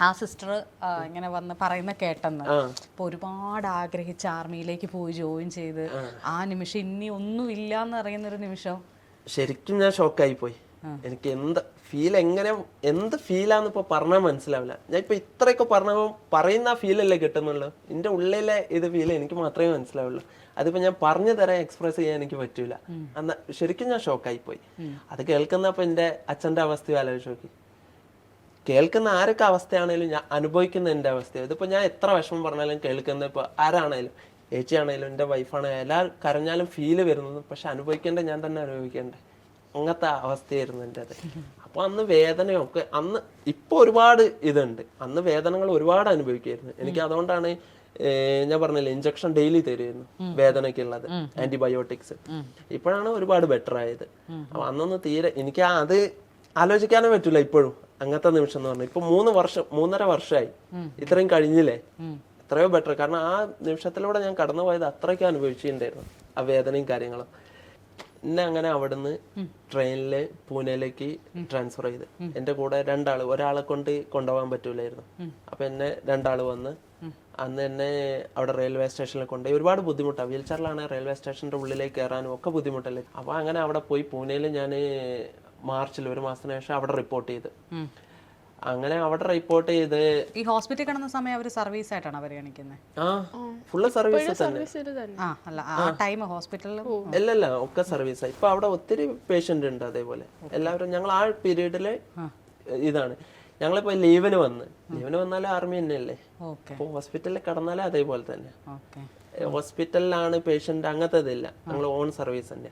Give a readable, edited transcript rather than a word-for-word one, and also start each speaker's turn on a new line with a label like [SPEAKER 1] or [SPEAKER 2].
[SPEAKER 1] ആ സിസ്റ്റർ ഇങ്ങനെ വന്ന് പറയുന്ന കേട്ടെന്ന്. അപ്പൊ ഒരുപാട് ആഗ്രഹിച്ച് ആർമിയിലേക്ക് പോയി ജോയിൻ ചെയ്ത് ആ നിമിഷം ഇനി ഒന്നും ഇല്ല എന്ന് അറിയുന്ന ഒരു നിമിഷം
[SPEAKER 2] ശരിക്കും ഞാൻ ഷോക്കായി പോയി. എനിക്ക് എന്ത് ഫീലാന്ന് ഇപ്പൊ പറഞ്ഞാൽ മനസ്സിലാവില്ല. ഞാൻ ഇപ്പൊ ഇത്രയൊക്കെ പറഞ്ഞപ്പോൾ പറയുന്ന ആ ഫീലല്ലേ കിട്ടുന്നുള്ളൂ. എന്റെ ഉള്ളിലെ ഇത് ഫീൽ എനിക്ക് മാത്രമേ മനസ്സിലാവുള്ളൂ. അതിപ്പോ ഞാൻ പറഞ്ഞു തരാൻ എക്സ്പ്രസ് ചെയ്യാൻ എനിക്ക് പറ്റൂല. അന്ന് ശരിക്കും ഞാൻ ഷോക്കായി പോയി. അത് കേൾക്കുന്നപ്പോ എന്റെ അച്ഛന്റെ അവസ്ഥയും ആലോചിച്ച് നോക്കി. കേൾക്കുന്ന ആരൊക്കെ അവസ്ഥയാണേലും ഞാൻ അനുഭവിക്കുന്ന എൻ്റെ അവസ്ഥ. ഇതിപ്പോ ഞാൻ എത്ര വിഷമം പറഞ്ഞാലും കേൾക്കുന്ന ഇപ്പൊ ആരാണേലും ചേച്ചിയാണേലും എൻ്റെ വൈഫാണേലും എല്ലാവരും കരഞ്ഞാലും ഫീല് വരുന്നത്. പക്ഷെ അനുഭവിക്കേണ്ട ഞാൻ തന്നെ അനുഭവിക്കേണ്ടേ. അങ്ങനത്തെ അവസ്ഥയായിരുന്നു എൻ്റെ അത്. അപ്പൊ അന്ന് വേദനയൊക്കെ ഇപ്പൊ ഒരുപാട് ഇതുണ്ട്. അന്ന് വേദനകൾ ഒരുപാട് അനുഭവിക്കായിരുന്നു. എനിക്ക് അതുകൊണ്ടാണ് ഞാൻ പറഞ്ഞില്ലേ ഇഞ്ചക്ഷൻ ഡെയിലി തരുമായിരുന്നു വേദനയ്ക്കുള്ളത്, ആന്റിബയോട്ടിക്സ്. ഇപ്പോഴാണ് ഒരുപാട് ബെറ്റർ ആയത്. അപ്പൊ അന്നൊന്ന് തീരെ എനിക്ക് അത് ആലോചിക്കാനേ പറ്റൂല ഇപ്പോഴും. അങ്ങനത്തെ നിമിഷം എന്ന് പറഞ്ഞാൽ ഇപ്പൊ 3.5 വർഷമായി ഇത്രയും കഴിഞ്ഞില്ലേ. എത്രയോ ബെറ്റർ. കാരണം ആ നിമിഷത്തിലൂടെ ഞാൻ കടന്നു പോയത് അത്രയ്ക്ക് അനുഭവിച്ചിട്ടുണ്ടായിരുന്നു ആ വേദനയും കാര്യങ്ങളും. എന്നെ അങ്ങനെ അവിടുന്ന് ട്രെയിനില് പൂനെയിലേക്ക് ട്രാൻസ്ഫർ ചെയ്ത്. എന്റെ കൂടെ ഒരാളെ കൊണ്ടുപോകാൻ പറ്റൂലായിരുന്നു. അപ്പൊ എന്നെ 2 വന്ന് അന്ന് എന്നെ അവിടെ റെയിൽവേ സ്റ്റേഷനിൽ കൊണ്ടുപോയി. ഒരുപാട് ബുദ്ധിമുട്ടാണ്. വീൽ ചെയറിലാണ് റെയിൽവേ സ്റ്റേഷന്റെ ഉള്ളിലേക്ക് കയറാനും ഒക്കെ ബുദ്ധിമുട്ടല്ലേ. അപ്പൊ അങ്ങനെ അവിടെ പോയി പൂനെയിൽ ഞാൻ മാർച്ചിൽ 1 മാസത്തിന് ശേഷം അവിടെ റിപ്പോർട്ട് ചെയ്ത്. അങ്ങനെ അവിടെ റിപ്പോർട്ട് ചെയ്ത്
[SPEAKER 1] ഈ ഹോസ്പിറ്റലിൽ കിടന്ന സമയം അവര് സർവീസ് ആയിട്ടാണ് പരിഗണിക്കുന്നത്.
[SPEAKER 2] ഫുള്ള് സർവീസ് തന്നെ. അല്ലല്ല ഒക്കെ സർവീസാണ്. ഇപ്പൊ അവിടെ ഒത്തിരി പേഷ്യന്റ് ഉണ്ട്. അതേപോലെ എല്ലാവരും ഞങ്ങൾ ആ പീരീഡില് ഇതാണ്. ഞങ്ങളിപ്പോ ലീവിന് വന്നാലും ആർമി തന്നെയല്ലേ. അപ്പൊ ഹോസ്പിറ്റലിൽ കിടന്നാലും അതേപോലെ തന്നെ. ഹോസ്പിറ്റലിലാണ് പേഷ്യന്റ് അങ്ങനത്തെ ഇതില്ല. ഞങ്ങൾ ഓൺ സർവീസ് തന്നെ.